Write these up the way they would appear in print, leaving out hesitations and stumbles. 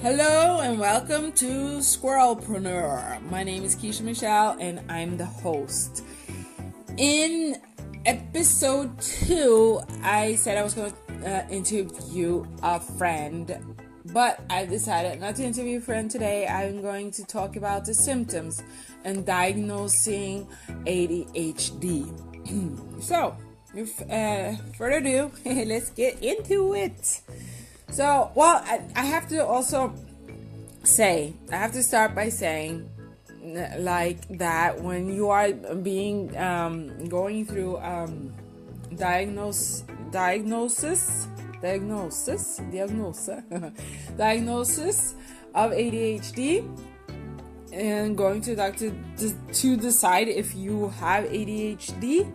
Hello and welcome to Squirrelpreneur. My name is Keisha Michelle and I'm the host. In episode 2, I said I was going to interview a friend, but I decided not to interview a friend today. I'm going to talk about the symptoms and diagnosing ADHD. So, without further ado, let's get into it. So, I have to also say, I have to start by saying, like that when you are being going through diagnosis of ADHD and going to the doctor to decide if you have ADHD.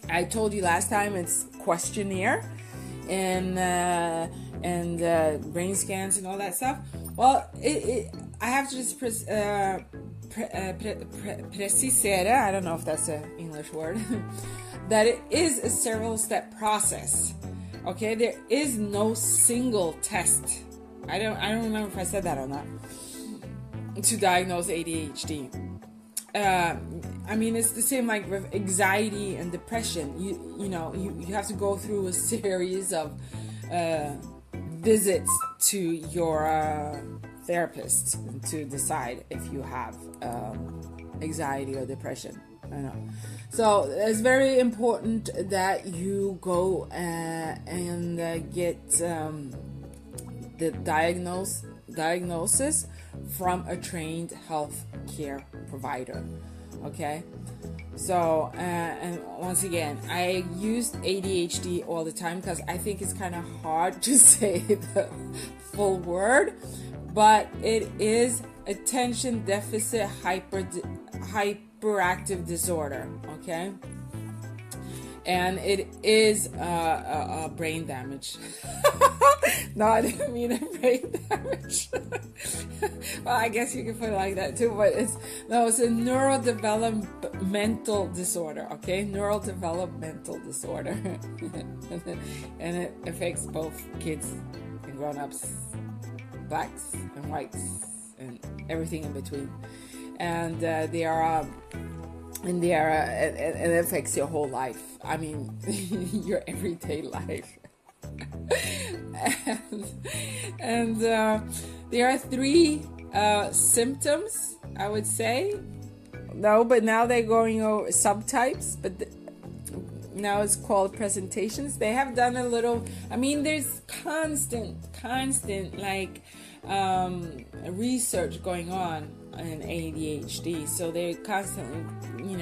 I told you last time it's questionnaire and brain scans and all that stuff. Well, I have to just precisera, I don't know if that's an English word, that it is a several step process. Okay, there is no single test. I don't remember if I said that or not, to diagnose ADHD. I mean, it's the same like with anxiety and depression. You have to go through a series of visits to your therapist to decide if you have anxiety or depression. I know. So it's very important that you go and get the diagnosis from a trained health care provider. Okay, so and once again, I use ADHD all the time because I think it's kind of hard to say the full word, but it is attention deficit hyperactive disorder. Okay, and it is a brain damage. No, I didn't mean a brain damage. Well, I guess you can put it like that too, but it's a neurodevelopmental disorder, okay? Neurodevelopmental disorder. And it affects both kids and grown-ups, blacks and whites, and everything in between. And it affects your whole life. I mean, your everyday life. and there are 3 symptoms, I would say. No, but now they're going over subtypes, but now it's called presentations. They have done a little, I mean, there's constant like research going on in ADHD, so they're constantly,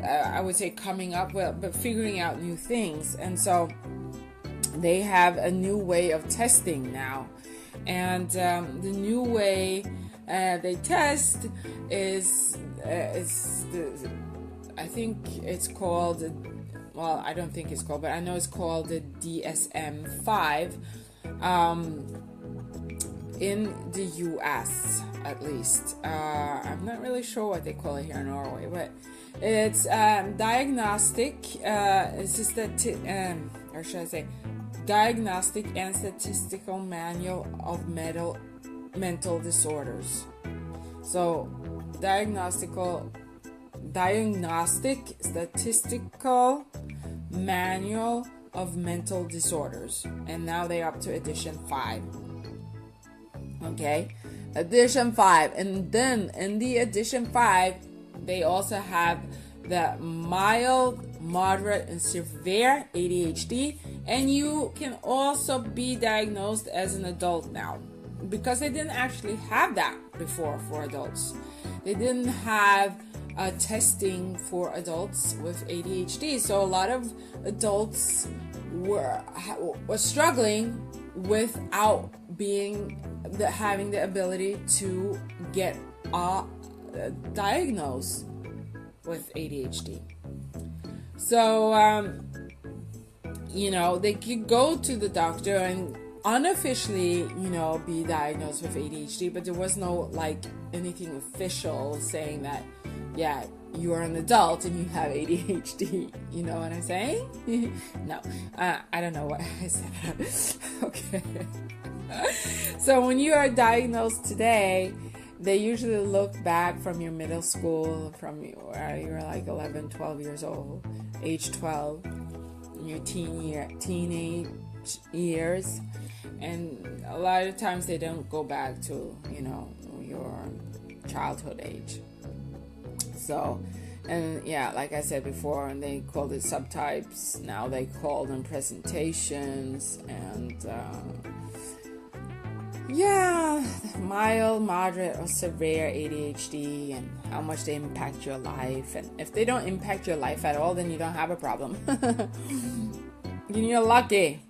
I would say coming up with, but figuring out new things. And so they have a new way of testing now, and the new way they test is I think it's called, well, I don't think it's called, but I know it's called the DSM-5 in the US, at least. I'm not really sure what they call it here in Norway, but it's diagnostic, or should I say, Diagnostic and Statistical Manual of Mental Disorders. So, Diagnostic Statistical Manual of Mental Disorders. And now they're up to edition 5. Okay? Edition 5. And then in the edition 5, they also have the mild, moderate, and severe ADHD, and you can also be diagnosed as an adult now, because they didn't actually have that before for adults. They didn't have testing for adults with ADHD, so a lot of adults were struggling without having the ability to get diagnosed with ADHD. So, they could go to the doctor and unofficially, be diagnosed with ADHD, but there was no, anything official saying that, yeah, you are an adult and you have ADHD. You know what I'm saying? No, I don't know what I said. Okay. So when you are diagnosed today, they usually look back from your middle school, from where you're like 11, 12 years old, age 12, your teenage years, and a lot of times they don't go back to, your childhood age. So, and yeah, like I said before, and they called it subtypes. Now they call them presentations, and mild, moderate, or severe ADHD, and how much they impact your life. And if they don't impact your life at all, then you don't have a problem. You're lucky.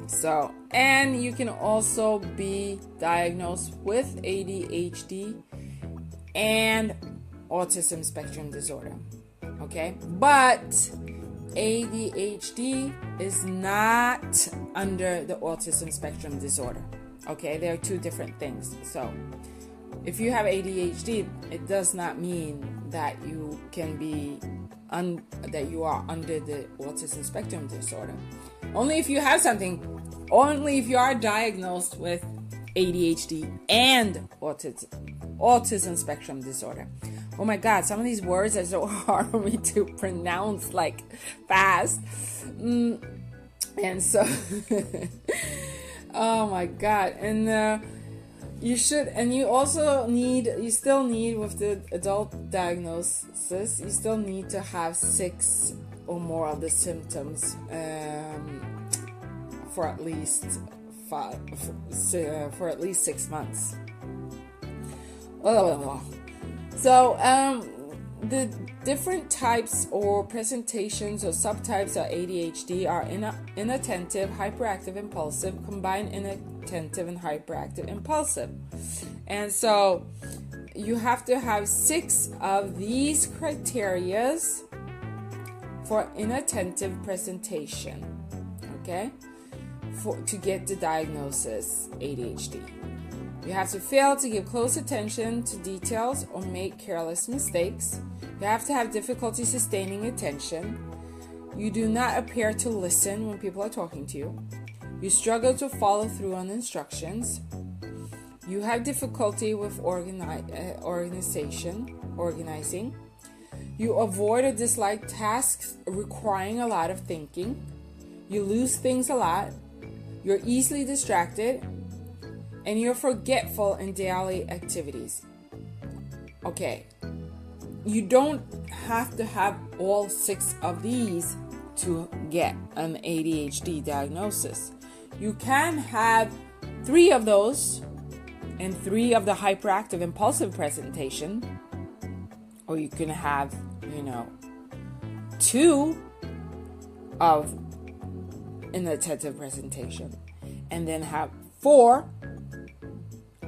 So, and you can also be diagnosed with ADHD and Autism Spectrum Disorder. Okay? But ADHD is not under the Autism Spectrum Disorder. Okay? They are two different things. So, if you have ADHD, it does not mean that you can be that you are under the Autism Spectrum Disorder. Only if you have only if you are diagnosed with ADHD and Autism Spectrum Disorder. Oh my God, some of these words are so hard for me to pronounce like fast. And so, oh my God. And you still need with the adult diagnosis, you still need to have 6 or more of the symptoms for at least 6 months. So the different types or presentations or subtypes of ADHD are inattentive, hyperactive, impulsive, combined inattentive and hyperactive impulsive. And so you have to have 6 of these criterias for inattentive presentation, okay, to get the diagnosis ADHD. You have to fail to give close attention to details or make careless mistakes. You have to have difficulty sustaining attention. You do not appear to listen when people are talking to you. You struggle to follow through on instructions. You have difficulty with organizing. You avoid or dislike tasks requiring a lot of thinking. You lose things a lot. You're easily distracted. And you're forgetful in daily activities. Okay, you don't have to have all 6 of these to get an ADHD diagnosis. You can have 3 of those and 3 of the hyperactive impulsive presentation, or you can have, 2 of inattentive presentation, and then have 4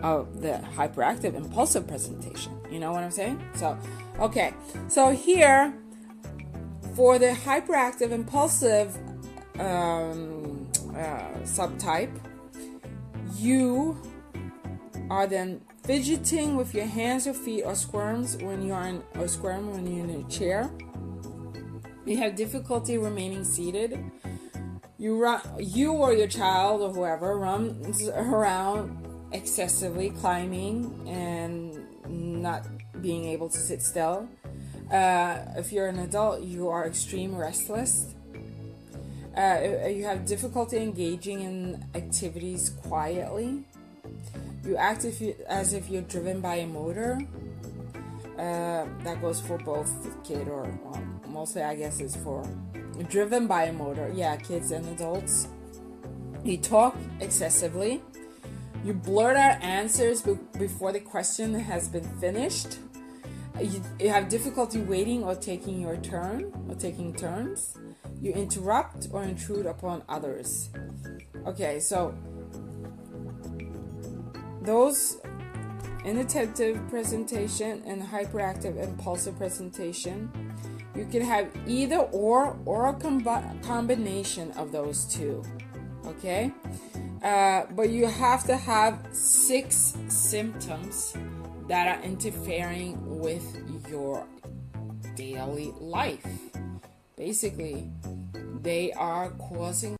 of the hyperactive impulsive presentation. You know what I'm saying? So, okay. So here, for the hyperactive impulsive subtype, you are then fidgeting with your hands or feet, or squirm when you're in a chair. You have difficulty remaining seated. You or your child or whoever runs around excessively, climbing and not being able to sit still. If you're an adult, you are extreme restless. You have difficulty engaging in activities quietly. You act as if you're driven by a motor. That goes for both the kid or mostly I guess it's for driven by a motor. Yeah, kids and adults. You talk excessively. You blurt out answers before the question has been finished. You have difficulty waiting or taking your turn or taking turns. You interrupt or intrude upon others. Okay, so those inattentive presentation and hyperactive impulsive presentation, you can have either or a combination of those two. Okay? But you have to have 6 symptoms that are interfering with your daily life. Basically, they are causing